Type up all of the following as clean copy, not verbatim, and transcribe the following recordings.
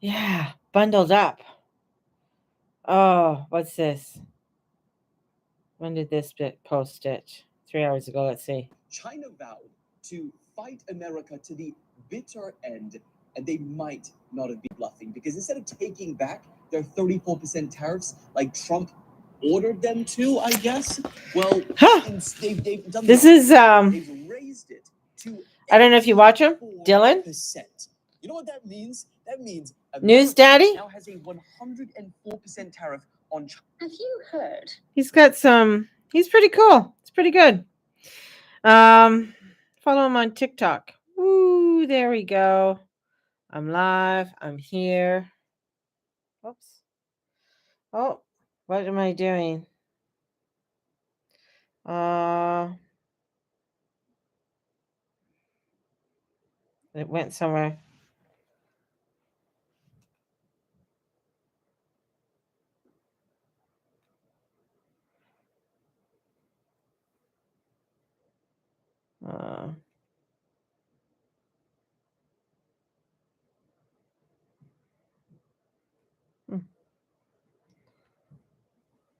Yeah, bundled up. Oh, what's this? When did this bit post it? 3 hours ago. Let's see. China vowed to fight America to the bitter end, and they might not have been bluffing because instead of taking back their 34% tariffs like Trump ordered them to, I guess, well, they've done This the is they've raised it to I don't know if you watch him, Dylan. 84%. You know what that means? That means News America Daddy now has a 104% tariff on China. Have you heard? He's got some. He's pretty cool. It's pretty good. Follow him on TikTok. Woo, there we go. I'm live. I'm here. Oops. Oh, what am I doing? It went somewhere.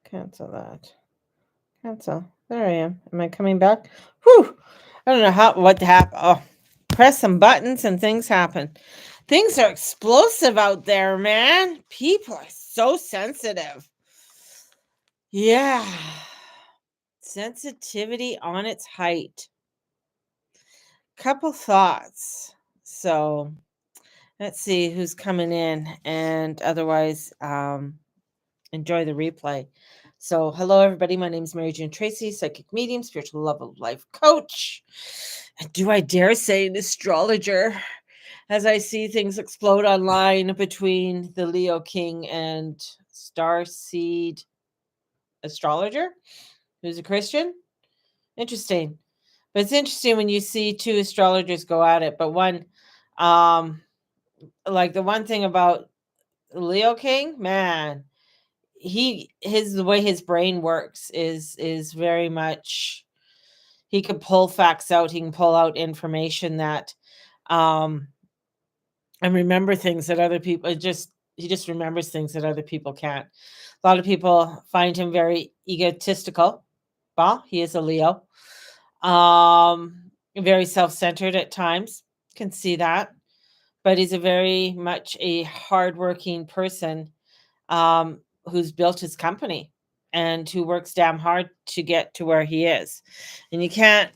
Cancel that. Cancel. There I am. Am I coming back? Whew. I don't know what happened. Oh, press some buttons and things happen. Things are explosive out there, man. People are so sensitive. Yeah. Sensitivity on its height. Couple thoughts. So let's see who's coming in, and otherwise enjoy the replay. So hello everybody, my name is Mary Jane Tracy, psychic medium, spiritual love of life coach, and do I dare say an astrologer, as I see things explode online between the Leo King and Starseed astrologer who's a Christian. Interesting. But it's interesting when you see two astrologers go at it. But one, like the one thing about Leo King, man, the way his brain works is very much, he can pull facts out, he can pull out information that and remember things that other people he just remembers things that other people can't. A lot of people find him very egotistical. Well, he is a Leo. Very self-centered at times. Can see that. But he's a very much a hardworking person who's built his company and who works damn hard to get to where he is. And you can't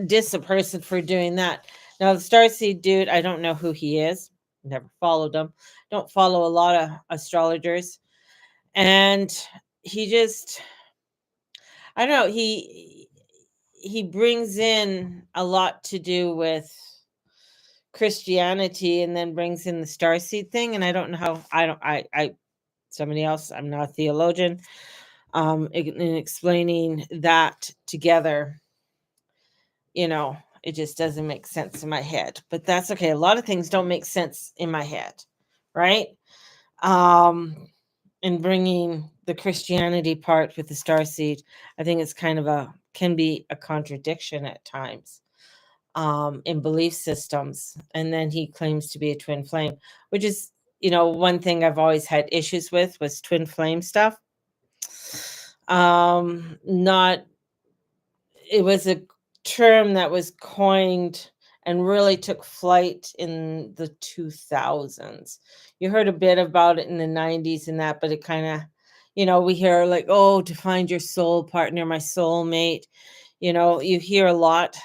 diss a person for doing that. Now the Starseed dude, I don't know who he is. Never followed him. Don't follow a lot of astrologers. And he just, I don't know, he brings in a lot to do with Christianity and then brings in the starseed thing. And I don't know how, I somebody else, I'm not a theologian, in explaining that together, it just doesn't make sense in my head. But that's okay. A lot of things don't make sense in my head, right? And bringing the Christianity part with the starseed, I think it's kind of can be a contradiction at times in belief systems. And then he claims to be a twin flame, which is, one thing I've always had issues with was twin flame stuff. Not, it was a term that was coined and really took flight in the 2000s. You heard a bit about it in the 90s and that, but it kind of, we hear like, oh, to find your soul partner, my soulmate. You hear a lot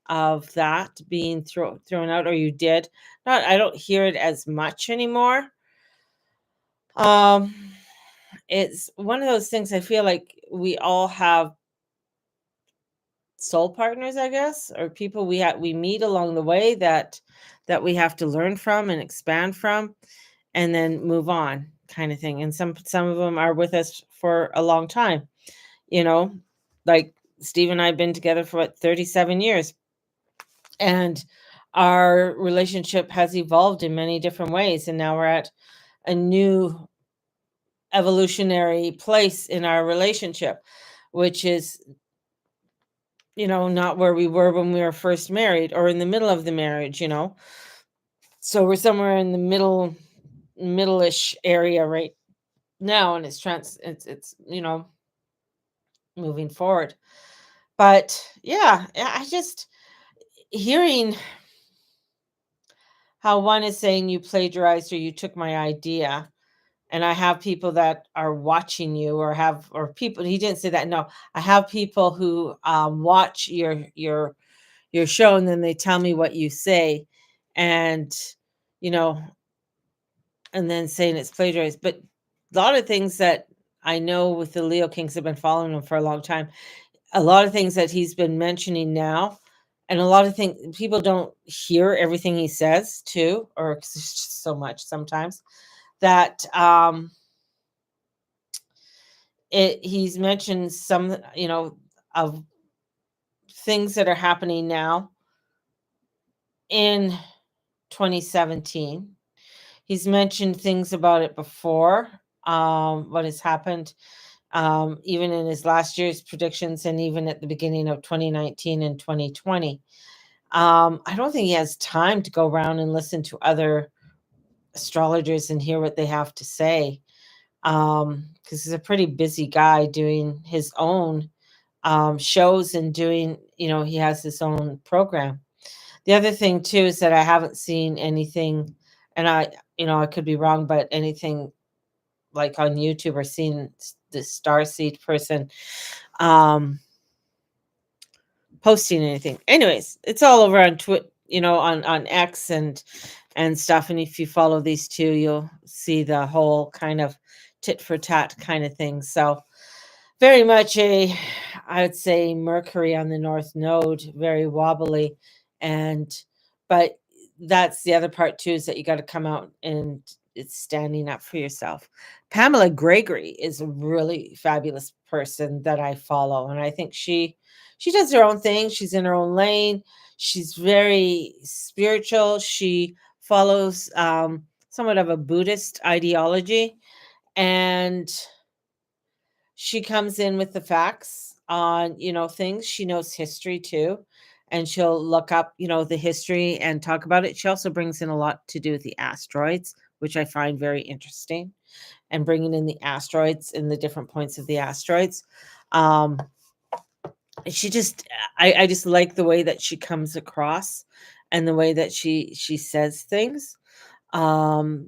of that being thrown out, or you did. I don't hear it as much anymore. It's one of those things I feel like we all have soul partners, I guess, or people we meet along the way that we have to learn from and expand from and then move on, kind of thing. And some of them are with us for a long time, like Steve and I have been together for 37 years, and our relationship has evolved in many different ways, and now we're at a new evolutionary place in our relationship, which is not where we were when we were first married or in the middle of the marriage. So we're somewhere in the middle middle-ish area right now, and it's moving forward. But yeah, I just hearing how one is saying you plagiarized or you took my idea, and I have people that are watching you or people, he didn't say that. No, I have people who watch your show, and then they tell me what you say, and you know and then saying it's plagiarized. But a lot of things that I know with the Leo Kings, have been following him for a long time. A lot of things that he's been mentioning now, and a lot of things people don't hear everything he says too, or 'cause it's just so much sometimes that he's mentioned some, of things that are happening now in 2017. He's mentioned things about it before, what has happened, even in his last year's predictions and even at the beginning of 2019 and 2020. I don't think he has time to go around and listen to other astrologers and hear what they have to say, because he's a pretty busy guy doing his own shows and he has his own program. The other thing too is that I haven't seen anything, and I could be wrong, but anything like on YouTube or seen the Starseed person um posting anything. Anyways, it's all over on on X and stuff. And if you follow these two, you'll see the whole kind of tit for tat kind of thing. So very much I would say Mercury on the North Node, very wobbly. And but that's the other part too, is that you got to come out and it's standing up for yourself. Pamela Gregory is a really fabulous person that I follow, and I think she does her own thing. She's in her own lane. She's very spiritual. She follows somewhat of a Buddhist ideology, and she comes in with the facts on things. She knows history too, and she'll look up the history and talk about it. She also brings in a lot to do with the asteroids, which I find very interesting, and bringing in the asteroids and the different points of the asteroids. um she just I just like the way that she comes across and the way that she says things.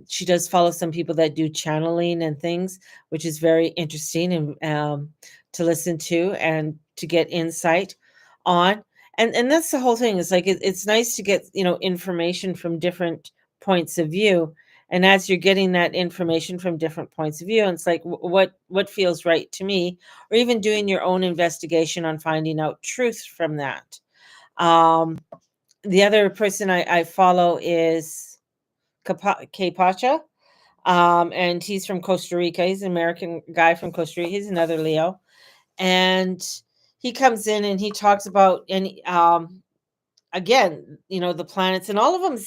She does follow some people that do channeling and things, which is very interesting and to listen to and to get insight on. And that's the whole thing. It's like it's nice to get information from different points of view. And as you're getting that information from different points of view, and it's like what feels right to me, or even doing your own investigation on finding out truth from that. Um, the other person I follow is K Pacha, and he's from Costa Rica. He's an American guy from Costa Rica. He's another Leo, and he comes in and he talks about any again, the planets, and all of them,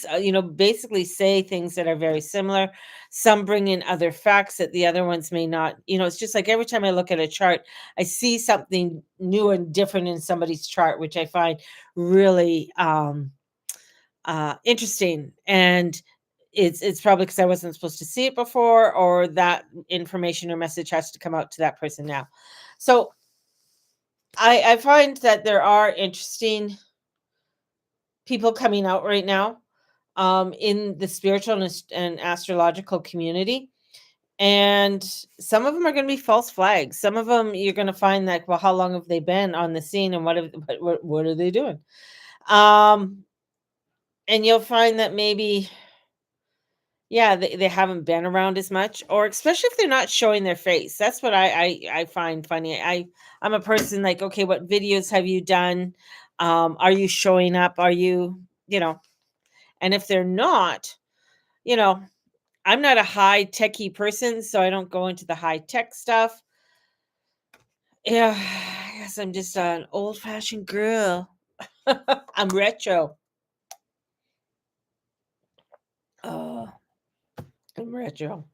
basically say things that are very similar. Some bring in other facts that the other ones may not. It's just like every time I look at a chart, I see something new and different in somebody's chart, which I find really interesting. And it's probably because I wasn't supposed to see it before, or that information or message has to come out to that person now. So I find that there are interesting people coming out right now in the spiritual and astrological community. And some of them are going to be false flags. Some of them you're going to find that, well, how long have they been on the scene, and what are they doing? Um, and you'll find that maybe, yeah, they haven't been around as much, or especially if they're not showing their face. That's what I find funny. I'm a person like, okay, what videos have you done? Are you showing up? Are you, and if they're not, you know, I'm not a high techy person, so I don't go into the high tech stuff. Yeah, I guess I'm just an old fashioned girl. I'm retro. Oh, I'm retro.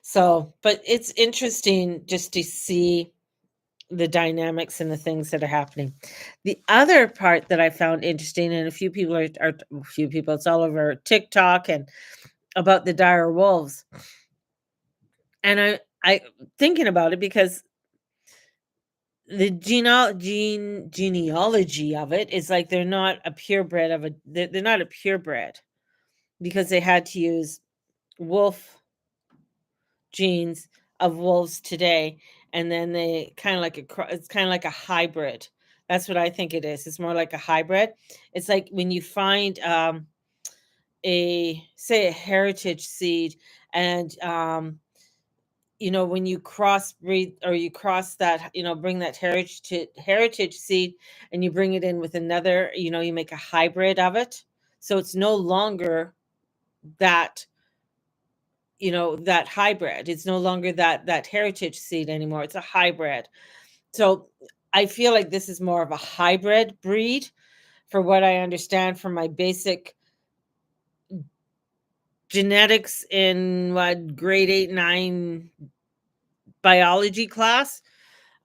So, but it's interesting just to see the dynamics and the things that are happening. The other part that I found interesting, and a few people, it's all over TikTok, and about the dire wolves. And I thinking about it because the genealogy of it is like they're not a purebred of a they're not a purebred because they had to use wolf genes of wolves today, and then they kind of like it's kind of like a hybrid. That's what I think it is. It's more like a hybrid. It's like when you find a say a heritage seed, and when you crossbreed or you cross that, bring that heritage seed and you bring it in with another, you make a hybrid of it. So it's no longer that, that hybrid. It's no longer that heritage seed anymore. It's a hybrid. So I feel like this is more of a hybrid breed for what I understand from my basic genetics in what grade 8, 9 biology class.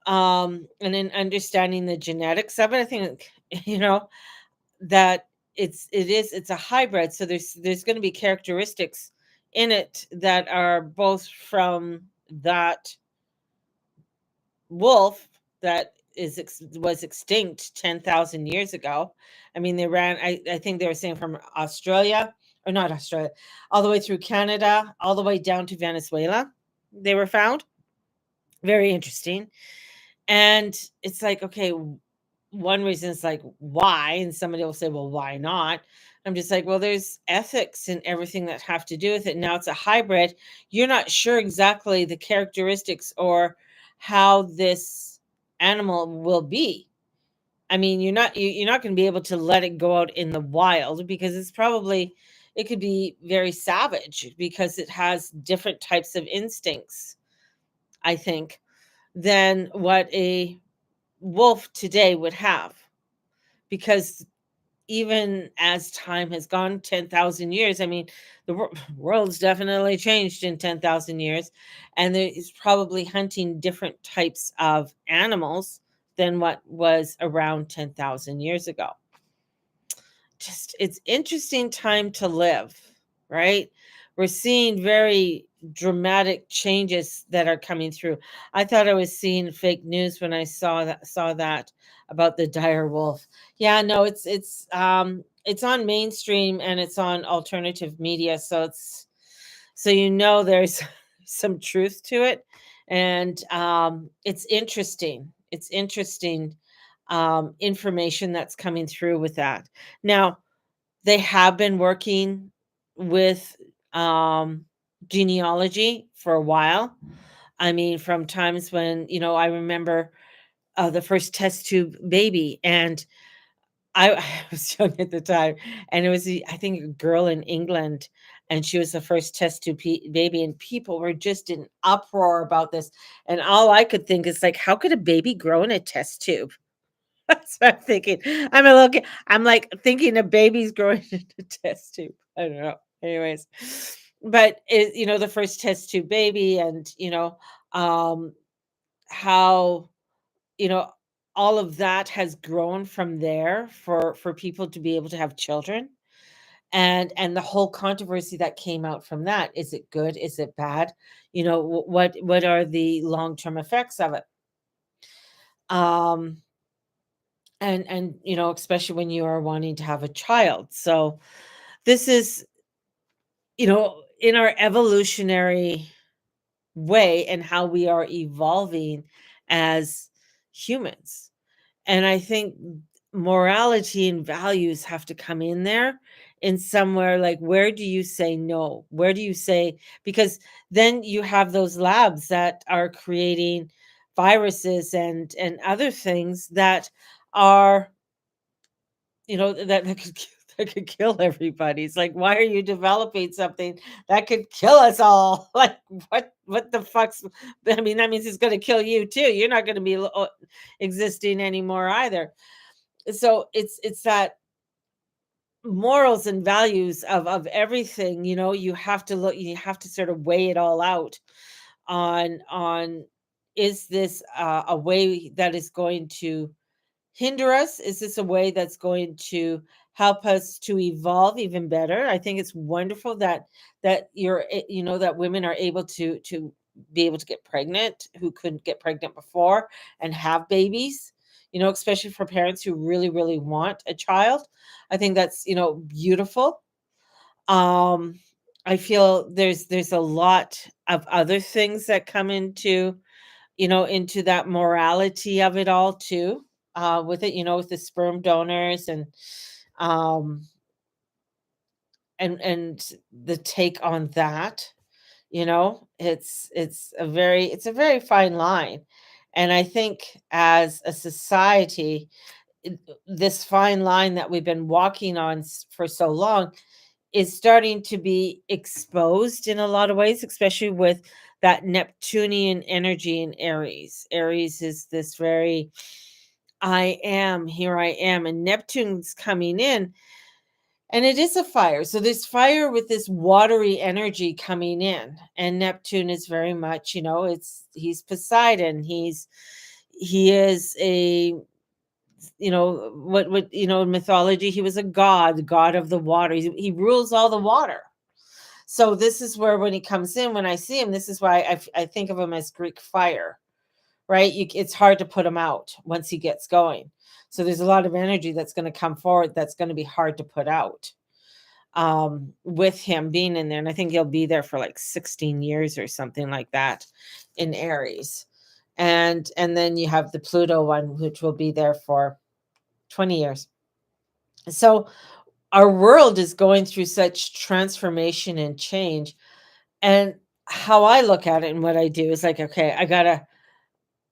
And in understanding the genetics of it, I think, that it's a hybrid. So there's going to be characteristics in it that are both from that wolf that was extinct 10,000 years ago. I mean, they ran, I think they were saying from Australia, or not Australia, all the way through Canada, all the way down to Venezuela. They were found. Very interesting. And it's like, okay, one reason is like, why? And somebody will say, well, why not? I'm just like, well, there's ethics and everything that have to do with it. Now it's a hybrid. You're not sure exactly the characteristics or how this animal will be. I mean, you're not going to be able to let it go out in the wild because it could be very savage because it has different types of instincts, I think, than what a wolf today would have. Because even as time has gone 10,000 years, I mean, the world's definitely changed in 10,000 years, and there is probably hunting different types of animals than what was around 10,000 years ago. Just it's interesting time to live, right? We're seeing very dramatic changes that are coming through. I thought I was seeing fake news when I saw that about the dire wolf. Yeah, no, it's on mainstream and it's on alternative media, so there's some truth to it, and it's interesting. It's interesting information that's coming through with that. Now, they have been working with um, genealogy for a while. I mean, from times when, I remember the first test tube baby, and I was young at the time, and it was, I think, a girl in England, and she was the first test tube baby, and people were just in uproar about this. And all I could think is like, how could a baby grow in a test tube? That's what I'm thinking. I'm like thinking a baby's growing in a test tube. I don't know. Anyways, but the first test tube baby, and um, how you know all of that has grown from there for people to be able to have children, and the whole controversy that came out from that. Is it good? Is it bad? What are the long term effects of it? Um, and especially when you are wanting to have a child. So this is in our evolutionary way and how we are evolving as humans. And I think morality and values have to come in there in somewhere. Like, where do you say no? Where do you say, because then you have those labs that are creating viruses and other things that are that could that could kill everybody. It's like, why are you developing something that could kill us all? Like, what the fuck's I mean, that means it's going to kill you too. You're not going to be existing anymore either. So it's that morals and values of everything. You have to look, you have to sort of weigh it all out on is this a way that is going to hinder us? Is this a way that's going to help us to evolve even better. I think it's wonderful that that women are able to be able to get pregnant who couldn't get pregnant before and have babies, especially for parents who really, really want a child. I think that's, beautiful. Um, I feel there's a lot of other things that come into that morality of it all too. With it, with the sperm donors um and the take on that, it's a very fine line. And I think as a society, this fine line that we've been walking on for so long is starting to be exposed in a lot of ways, especially with that Neptunian energy in Aries. Aries is this very I am, here I am, and Neptune's coming in, and it is a fire. So there's fire with this watery energy coming in, and Neptune is very much, he's Poseidon. He is a what in mythology he was a god of the water. He rules all the water. So this is where when he comes in, when I see him, this is why I think of him as Greek fire, right? It's hard to put him out once he gets going. So there's a lot of energy that's going to come forward that's going to be hard to put out with him being in there. And I think he'll be there for like 16 years or something like that in Aries. And then you have the Pluto one, which will be there for 20 years. So our world is going through such transformation and change. And how I look at it and what I do is like, okay,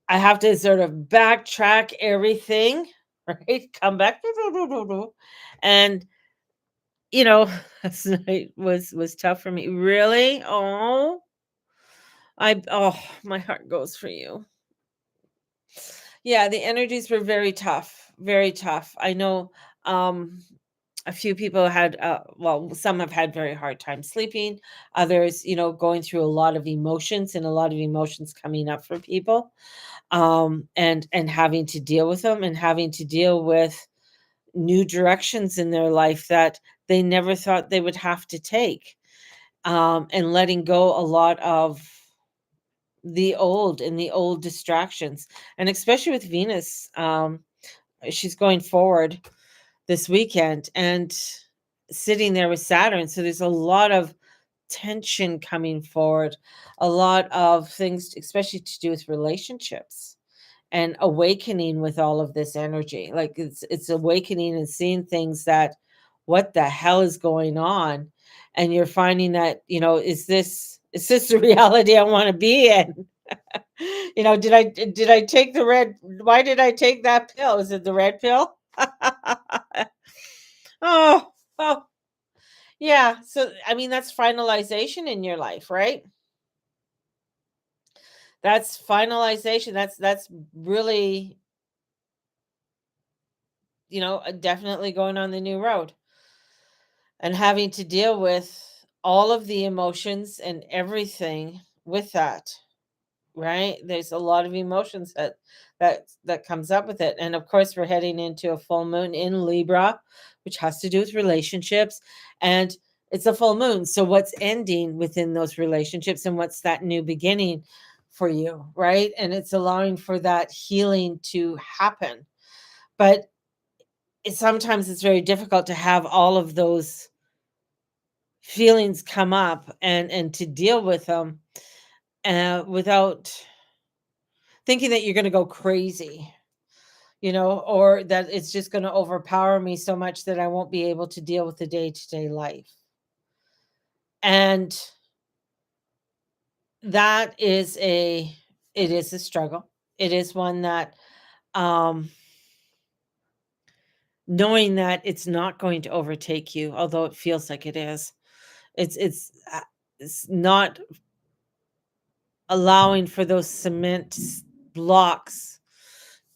I have to sort of backtrack everything, right? Come back. And last night was tough for me. Really? My heart goes for you. Yeah, the energies were very tough, very tough. I know um a few people had well, some have had very hard time sleeping, others, going through a lot of emotions, and a lot of emotions coming up for people, and having to deal with them, and having to deal with new directions in their life that they never thought they would have to take, and letting go a lot of the old distractions. And especially with Venus, she's going forward this weekend and sitting there with Saturn. So there's a lot of tension coming forward, a lot of things, especially to do with relationships and awakening with all of this energy. Like it's awakening and seeing things that what the hell is going on? And you're finding that, is this the reality I want to be in? Did I take the red why did I take that pill? Is it the red pill? Oh, oh, yeah. So, I mean, that's finalization in your life, right? That's finalization. That's really, definitely going on the new road and having to deal with all of the emotions and everything with that, right? There's a lot of emotions that comes up with it. And of course, we're heading into a full moon in Libra, which has to do with relationships. And it's a full moon. So what's ending within those relationships, and what's that new beginning for you, right? And it's allowing for that healing to happen. But sometimes it's very difficult to have all of those feelings come up and to deal with them without thinking that you're going to go crazy, or that it's just going to overpower me so much that I won't be able to deal with the day-to-day life. And that it is a struggle. It is one that, um knowing that it's not going to overtake you, although it feels like it is. It's not allowing for those cement blocks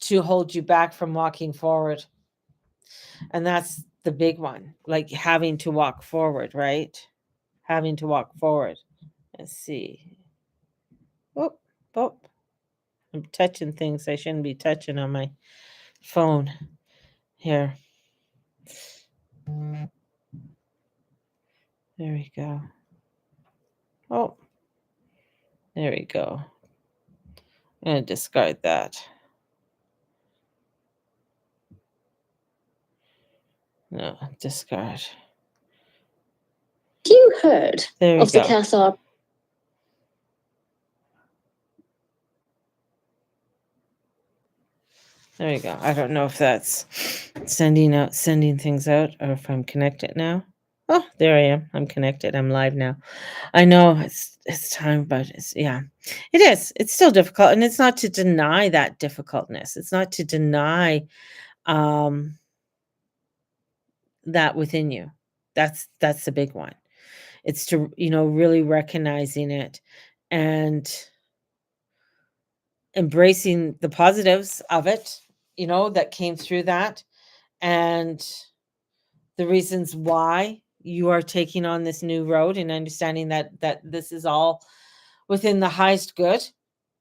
to hold you back from walking forward. And that's the big one, like having to walk forward, right? Having to walk forward. Let's see. Oh, oh, I'm touching things I shouldn't be touching on my phone here. There we go. Oh, there we go. I'm going to discard that. No, discard. You heard There we of the go. Qatar There you go. I don't know if that's sending things out, or if I'm connected now. Oh, there I am. I'm connected. I'm live now. I know it's time, but it is. It's still difficult, and it's not to deny that difficultness. It's not to deny um, that within you. That's the big one. It's to really recognizing it and embracing the positives of it, that came through that, and the reasons why you are taking on this new road, and understanding that this is all within the highest good.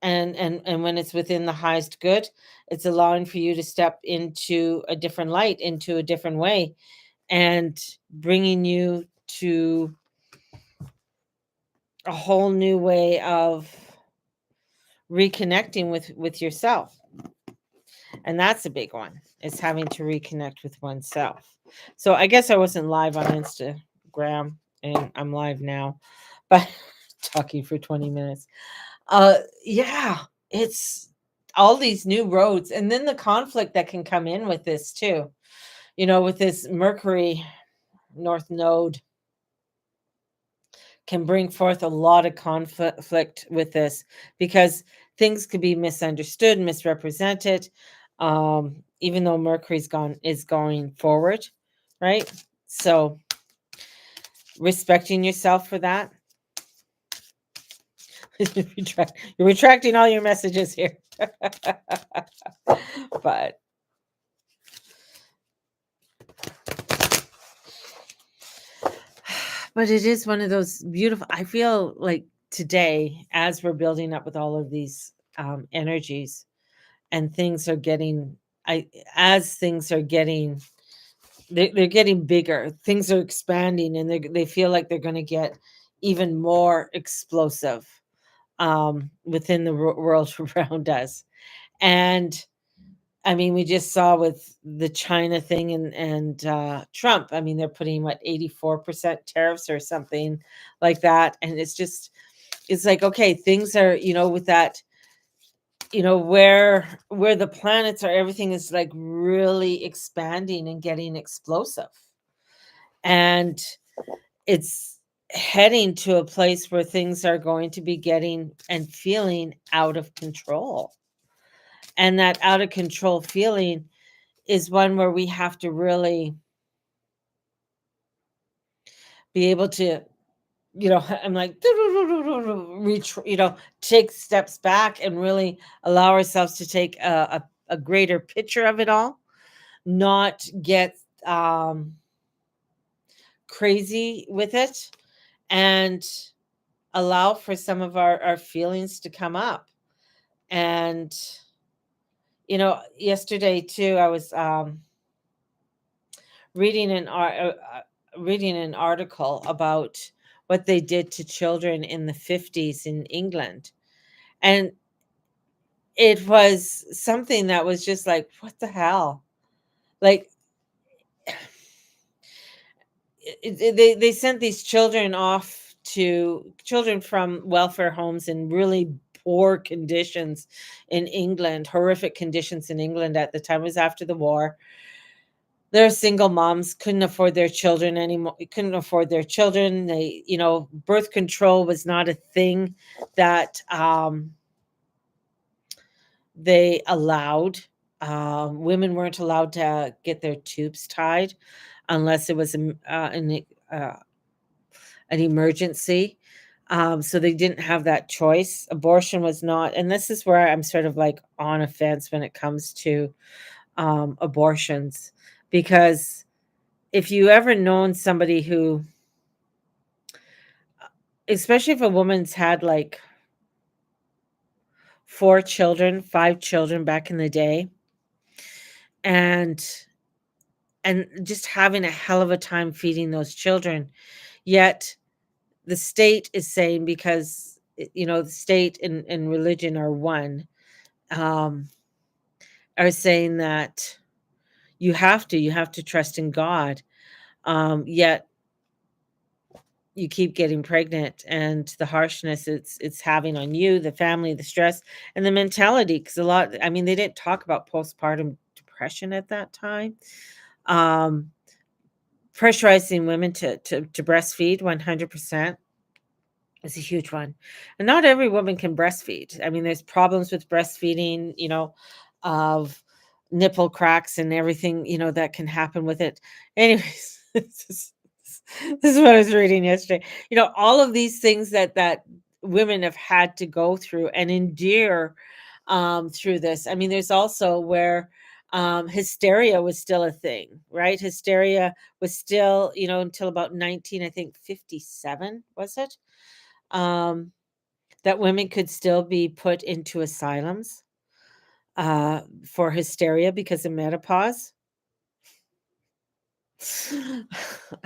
And when it's within the highest good, it's allowing for you to step into a different light, into a different way, and bringing you to a whole new way of reconnecting with yourself. And that's a big one, is having to reconnect with oneself. So I guess I wasn't live on Instagram, and I'm live now, but talking for 20 minutes. Yeah, it's all these new roads, and then the conflict that can come in with this too, with this Mercury North Node, can bring forth a lot of conflict with this, because things could be misunderstood, misrepresented, even though Mercury's is going forward, right? So respecting yourself for that. You're retracting all your messages here. But it is one of those beautiful, I feel like today, as we're building up with all of these energies, and things are getting, as things are getting, they're getting bigger, things are expanding, and they feel like they're going to get even more explosive within the world around us. And I mean, we just saw with the China thing and Trump. I mean, they're putting 84% tariffs or something like that, and it's like, okay, things are, with that, where the planets are, everything is like really expanding and getting explosive, and it's heading to a place where things are going to be getting and feeling out of control. And that out of control feeling is one where we have to really be able to, I'm like, reach, take steps back and really allow ourselves to take a greater picture of it all, not get crazy with it, and allow for some of our feelings to come up. And, yesterday too, I was reading an article about what they did to children in the 50s in England. And it was something that was just like, what the hell? Like, they sent these children off, to children from welfare homes in really poor conditions in England, horrific conditions in England at the time. It was after the war. They're single moms, couldn't afford their children anymore. Couldn't afford their children. They, birth control was not a thing that they allowed. Women weren't allowed to get their tubes tied unless it was an emergency. So they didn't have that choice. Abortion was not, and this is where I'm sort of like on a fence when it comes to abortions, because if you ever known somebody who, especially if a woman's had like 4 children, 5 children back in the day, and and just having a hell of a time feeding those children. Yet the state is saying, because the state and religion are one, um, are saying that you have to trust in God. Yet you keep getting pregnant, and the harshness it's having on you, the family, the stress, and the mentality. Because they didn't talk about postpartum depression at that time. Um, Pressurizing women to breastfeed 100% is a huge one. And not every woman can breastfeed. There's problems with breastfeeding, of nipple cracks and everything, that can happen with it. Anyways, this is what I was reading yesterday. All of these things that women have had to go through and endure through this. There's also where hysteria was still a thing, right? Hysteria was still, until about 19, I think 57, was it? um, that women could still be put into asylums for hysteria because of menopause. I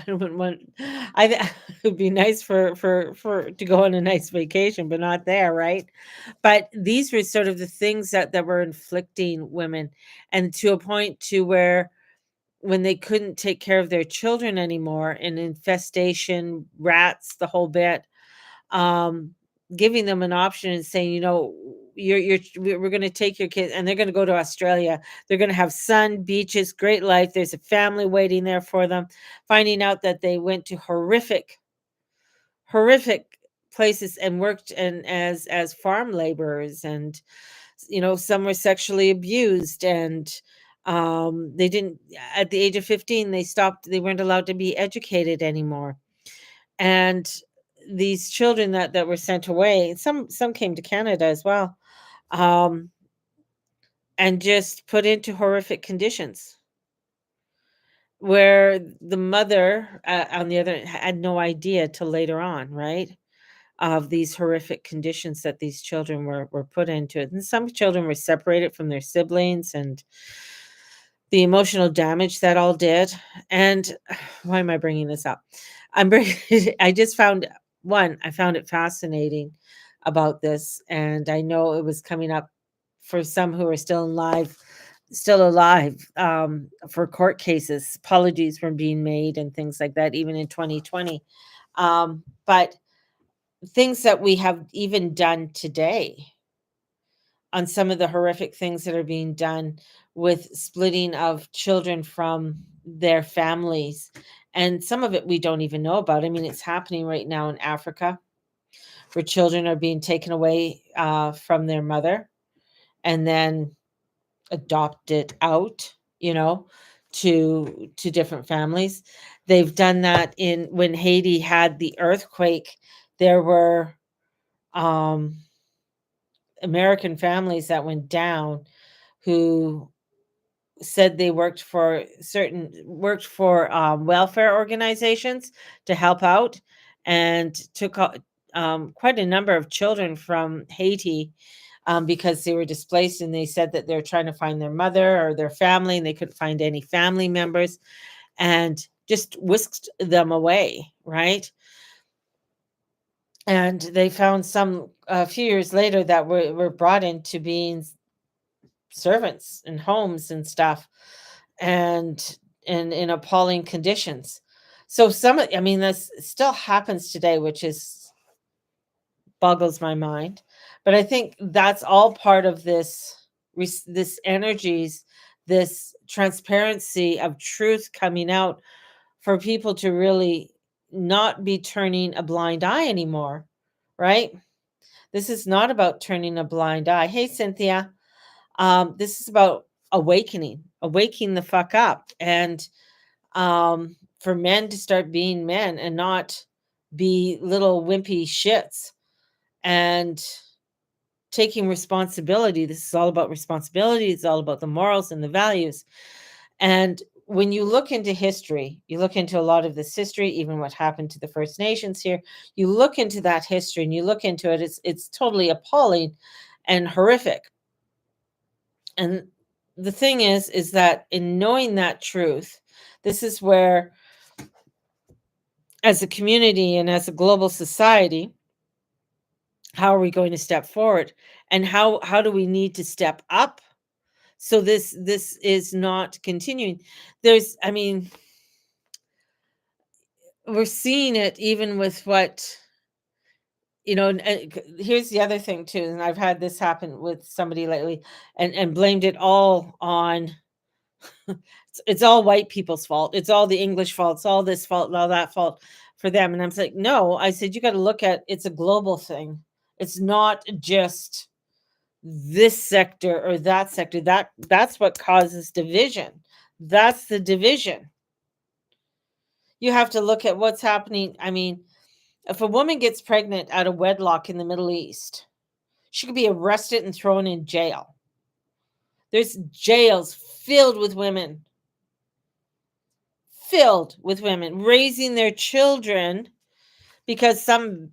wouldn't want. It would be nice for to go on a nice vacation, but not there, right? But these were sort of the things that were inflicting women, and to a point to where when they couldn't take care of their children anymore, and infestation, rats, the whole bit, um, giving them an option and saying, we're going to take your kids, and they're going to go to Australia. They're going to have sun, beaches, great life. There's a family waiting there for them. Finding out that they went to horrific places and worked and as farm laborers, and some were sexually abused, and they didn't at the age of 15 they stopped, they weren't allowed to be educated anymore. And these children that were sent away, some came to Canada as well, um, and just put into horrific conditions, where the mother, on the other, had no idea till later on, right? Of these horrific conditions that these children were put into. And some children were separated from their siblings, and the emotional damage that all did. And why am I bringing this up? I just found I found it fascinating about this, and I know it was coming up for some who are still alive, for court cases. Apologies were being made and things like that, even in 2020. But things that we have even done today, on some of the horrific things that are being done with splitting of children from their families. And some of it we don't even know about. It's happening right now in Africa, where children are being taken away from their mother and then adopted out, to different families. They've done that in when Haiti had the earthquake. There were um, American families that went down, who said they worked for welfare organizations to help out, and took quite a number of children from Haiti, because they were displaced, and they said that they're trying to find their mother or their family, and they couldn't find any family members, and just whisked them away, right? And they found some a few years later that were brought into being servants in homes and stuff, and in appalling conditions. So this still happens today, which is boggles my mind. But I think that's all part of this energies, this transparency of truth coming out, for people to really not be turning a blind eye anymore, right? This is not about turning a blind eye. Hey, Cynthia. This is about awakening the fuck up, and for men to start being men and not be little wimpy shits, and taking responsibility. This is all about responsibility. It's all about the morals and the values. And when you look into history, you look into a lot of this history, even what happened to the First Nations here, you look into that history and you look into it, it's totally appalling and horrific. And the thing is that in knowing that truth, This is where, as a community and as a global society, how are we going to step forward, and how do we need to step up so this is not continuing? There's, I mean, we're seeing it even with what, here's the other thing too, and I've had this happen with somebody lately, and blamed it all on it's all white people's fault. It's all the English fault. It's all this fault and all that fault for them. And I'm like, no, I said, you got to look at it's a global thing. It's not just this sector or that sector. That's what causes division. That's the division. You have to look at what's happening. I mean, if a woman gets pregnant out of wedlock in the Middle East, she could be arrested and thrown in jail. There's jails filled with women raising their children because some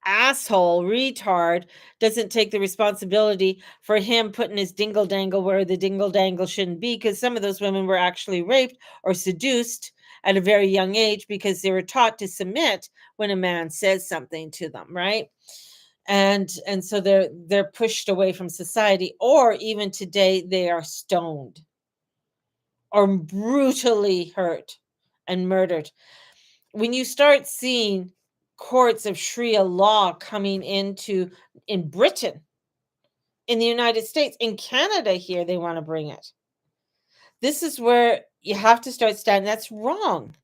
asshole retard doesn't take the responsibility for him putting his dingle dangle where the dingle dangle shouldn't be, because some of those women were actually raped or seduced at a very young age because they were taught to submit when a man says something to them, right? And so they're pushed away from society, or even today they are stoned or brutally hurt and murdered. When you start seeing courts of Sharia law coming in Britain, in the United States, in Canada here, they want to bring it. This is where you have to start standing. That's wrong.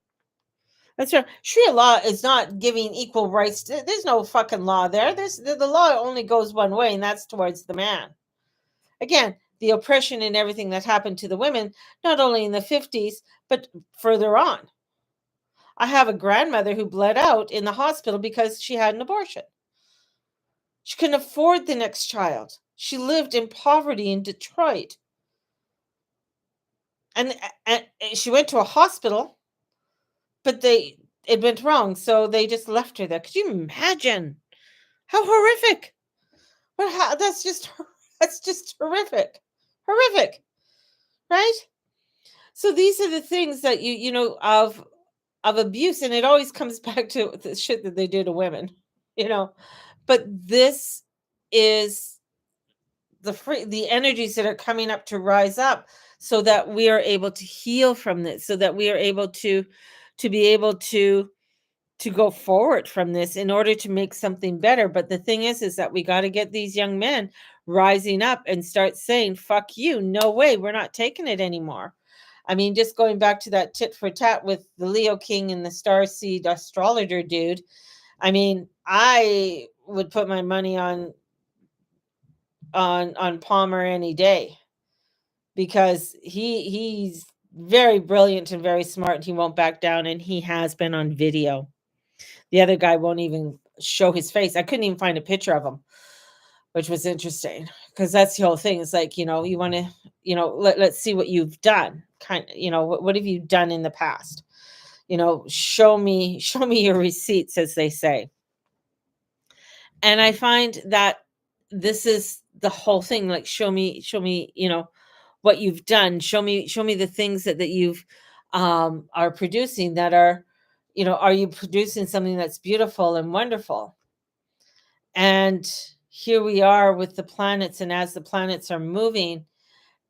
That's right. Sharia law is not giving equal rights. There's no fucking law there. The law only goes one way, and that's towards the man. Again, the oppression and everything that happened to the women, not only in the 50s, but further on. I have a grandmother who bled out in the hospital because she had an abortion. She couldn't afford the next child. She lived in poverty in Detroit. And she went to a hospital, but it went wrong, so they just left her there. Could you imagine how horrific? That's just horrific. Horrific. Right? So these are the things that of abuse, and it always comes back to the shit that they do to women, but this is the energies that are coming up to rise up, so that we are able to heal from this, so that we are able to be able to go forward from this in order to make something better. But the thing is that we got to get these young men rising up and start saying, fuck you, no way, we're not taking it anymore. I mean, just going back to that tit for tat with the Leo King and the Starseed astrologer dude. I mean, I would put my money on Palmer any day, because he's very brilliant and very smart, and he won't back down, and he has been on video. The other guy won't even show his face. I couldn't even find a picture of him, which was interesting, because that's the whole thing. It's like, you want to, let's see what you've done. What have you done in the past? Show me your receipts, as they say. And I find that this is the whole thing. Like, show me, what you've done. Show me the things that you've are producing, that are, are you producing something that's beautiful and wonderful? And here we are with the planets, and as the planets are moving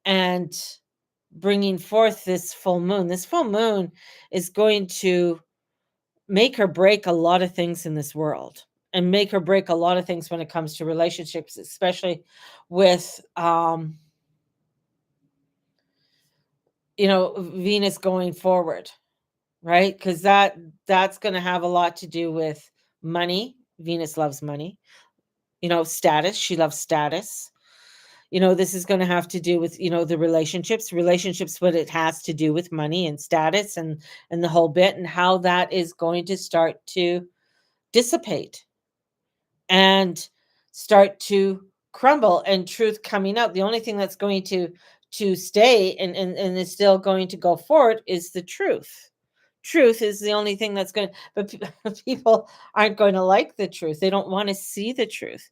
and bringing forth this full moon is going to make or break a lot of things in this world, and make or break a lot of things when it comes to relationships, especially with Venus going forward, right? Because that's going to have a lot to do with money. Venus loves money. Status. She loves status. This is going to have to do with, the relationships, what it has to do with money and status, and the whole bit, and how that is going to start to dissipate and start to crumble, and truth coming out. The only thing that's going to stay and is still going to go forward is the truth. Truth is the only thing that's going, but people aren't going to like the truth. They don't want to see the truth.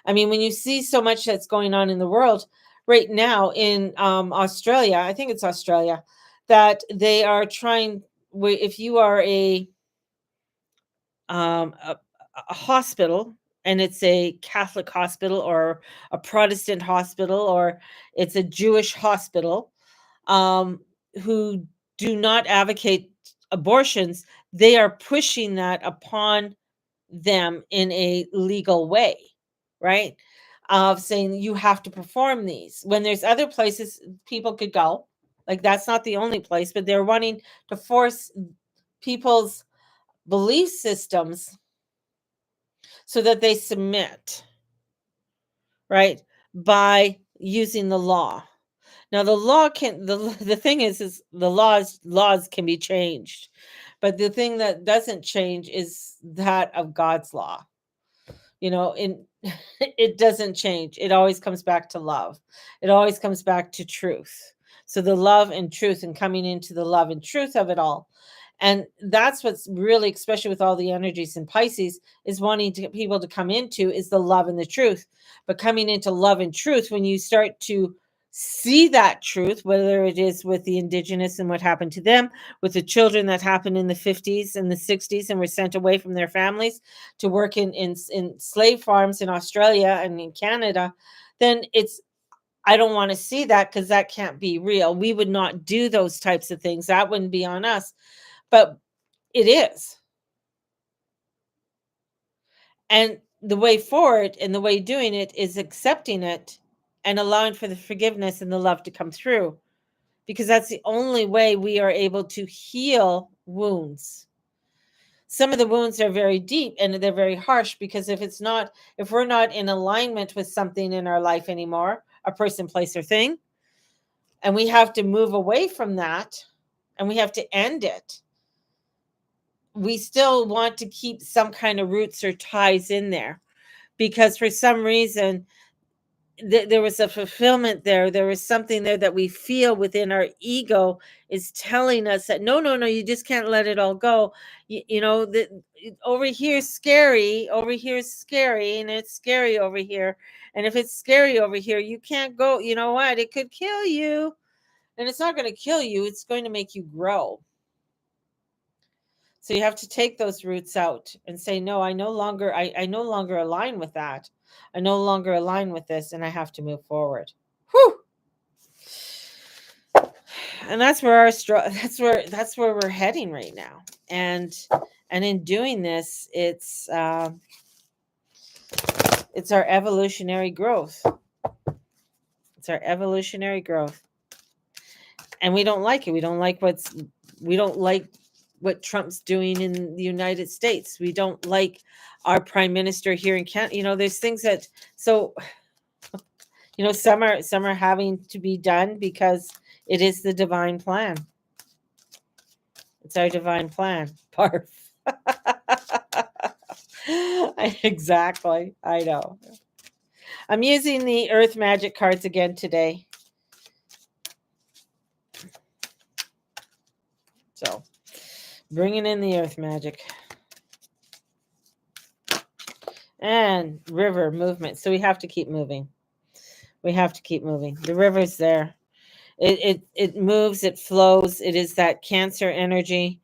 I mean, when you see so much that's going on in the world right now, in Australia, I think it's Australia, that they are trying. If you are um, a, a hospital, and it's a Catholic hospital or a Protestant hospital or it's a Jewish hospital, um, who do not advocate abortions, they are pushing that upon them in a legal way, right? Of saying you have to perform these when there's other places people could go. Like that's not the only place, but they're wanting to force people's belief systems so that they submit, right? By using the law. Now the law can the thing is the laws can be changed. But the thing that doesn't change is that of God's law. In it doesn't change. It always comes back to love. It always comes back to truth. So the love and truth and coming into the love and truth of it all. And that's what's really, especially with all the energies in Pisces, is wanting to get people to come into is the love and the truth. But coming into love and truth, when you start to see that truth, whether it is with the indigenous and what happened to them, with the children that happened in the 50s and the 60s and were sent away from their families to work in slave farms in Australia and in Canada, then I don't want to see that because that can't be real. We would not do those types of things. That wouldn't be on us. But it is. And the way forward and the way doing it is accepting it and allowing for the forgiveness and the love to come through, because that's the only way we are able to heal wounds. Some of the wounds are very deep and they're very harsh, because if we're not in alignment with something in our life anymore, a person, place, or thing, and we have to move away from that and we have to end it, we still want to keep some kind of roots or ties in there, because for some reason there was a fulfillment there was something there that we feel within our ego is telling us that no, you just can't let it all go. That over here is scary, and it's scary over here, and if it's scary over here, you can't go. You know what, it could kill you. And it's not going to kill you, it's going to make you grow. So you have to take those roots out and say, no, I no longer align with that. I no longer align with this, and I have to move forward. Whew. And that's where that's where we're heading right now. And in doing this, it's our evolutionary growth. It's our evolutionary growth. And we don't like it. We don't like what Trump's doing in the United States. We don't like our prime minister here in Canada. There's things that, so, some are having to be done because it is the divine plan. It's our divine plan. Barf. Exactly. I know. I'm using the Earth Magic cards again today. So, bringing in the Earth Magic. And river movement. So we have to keep moving. The river's there. It moves, it flows. It is that Cancer energy.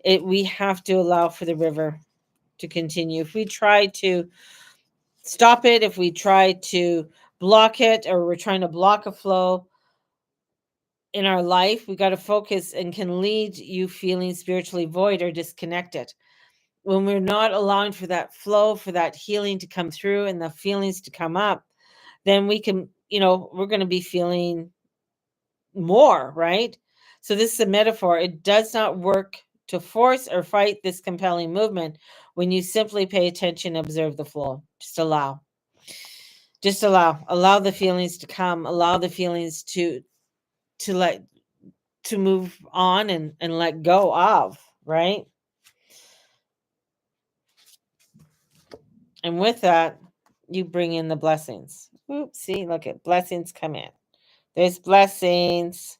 We have to allow for the river to continue. If we try to stop it, if we try to block it, or we're trying to block a flow in our life, we got to focus, and can lead you feeling spiritually void or disconnected. When we're not allowing for that flow, for that healing to come through and the feelings to come up, then we can, we're going to be feeling more, right? So this is a metaphor. It does not work to force or fight this compelling movement when you simply pay attention and observe the flow. Just allow. Allow the feelings to come, allow the feelings to move on and let go of, right? And with that, you bring in the blessings. Oops, see, look at blessings come in. There's blessings.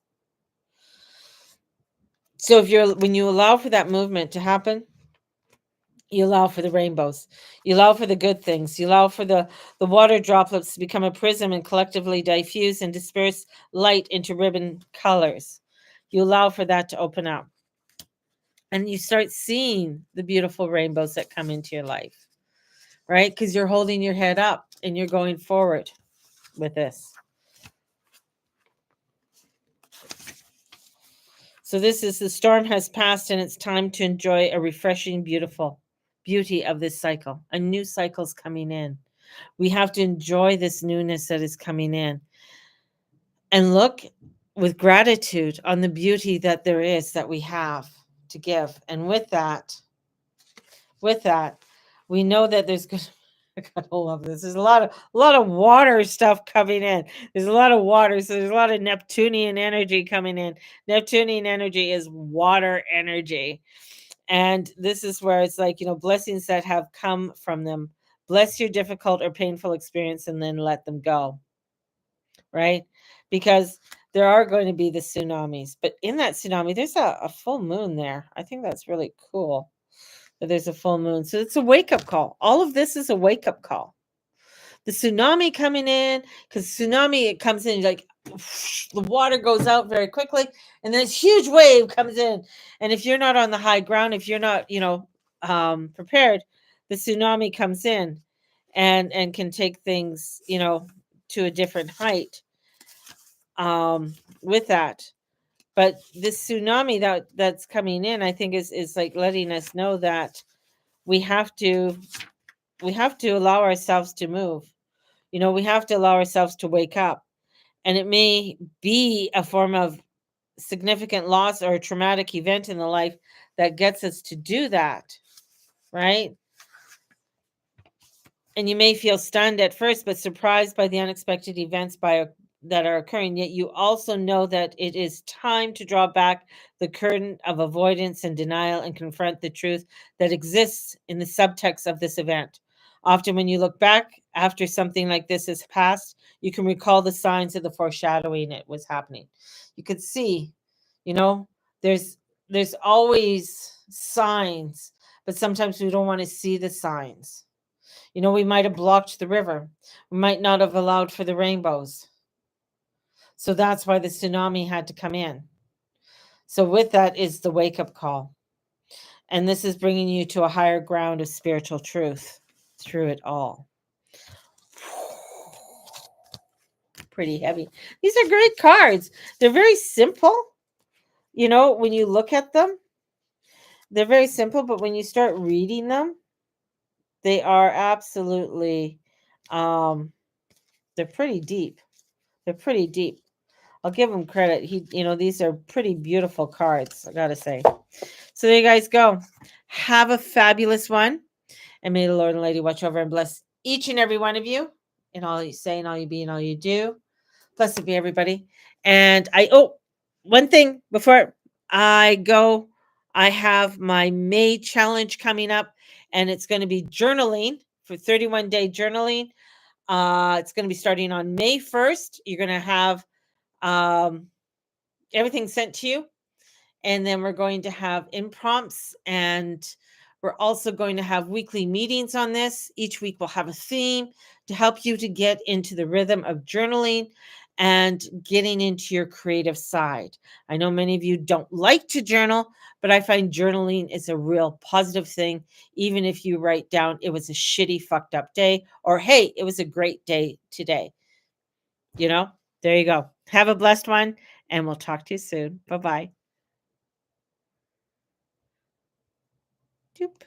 So when you allow for that movement to happen, you allow for the rainbows. You allow for the good things. You allow for the water droplets to become a prism and collectively diffuse and disperse light into ribbon colors. You allow for that to open up. And you start seeing the beautiful rainbows that come into your life, right? Because you're holding your head up and you're going forward with this. So this is the storm has passed and it's time to enjoy a refreshing, beautiful beauty of this cycle. A new cycle's coming in. We have to enjoy this newness that is coming in and look with gratitude on the beauty that there is that we have to give. And with that, we know that there's good. I gotta love this. There's a lot of water stuff coming in. There's a lot of water, so there's a lot of Neptunian energy coming in. Neptunian energy is water energy, and this is where it's like, blessings that have come from them. Bless your difficult or painful experience, and then let them go. Right, because there are going to be the tsunamis, but in that tsunami, there's a full moon there. I think that's really cool. There's a full moon. So it's a wake-up call. All of this is a wake-up call. The tsunami coming in, because tsunami, it comes in like the water goes out very quickly, and then this huge wave comes in. And if you're not on the high ground, if you're not, prepared, the tsunami comes in and can take things, to a different height with that. But this tsunami that's coming in, I think is like letting us know that we have to allow ourselves to move. We have to allow ourselves to wake up. And it may be a form of significant loss or a traumatic event in the life that gets us to do that, right? And you may feel stunned at first, but surprised by the unexpected events that are occurring. Yet you also know that it is time to draw back the curtain of avoidance and denial and confront the truth that exists in the subtext of this event. Often when you look back after something like this has passed, you can recall the signs of the foreshadowing it was happening. You could see, there's always signs, but sometimes we don't want to see the signs. We might have blocked the river. We might not have allowed for the rainbows. So that's why the tsunami had to come in. So with that is the wake-up call. And this is bringing you to a higher ground of spiritual truth through it all. Pretty heavy. These are great cards. They're very simple. When you look at them, they're very simple, but when you start reading them, they are absolutely, they're pretty deep. They're pretty deep. I'll give him credit. These are pretty beautiful cards, I gotta say. So there you guys go. Have a fabulous one. And may the Lord and Lady watch over and bless each and every one of you in all you say and all you be and all you do. Blessed be everybody. And one thing before I go, I have my May challenge coming up, and it's going to be journaling for 31-day journaling. It's going to be starting on May 1st. You're going to have everything sent to you. And then we're going to have imprompts, and we're also going to have weekly meetings on this. Each week we'll have a theme to help you to get into the rhythm of journaling and getting into your creative side. I know many of you don't like to journal, but I find journaling is a real positive thing. Even if you write down, it was a shitty, fucked up day, or hey, it was a great day today. There you go. Have a blessed one, and we'll talk to you soon. Bye-bye. Doop.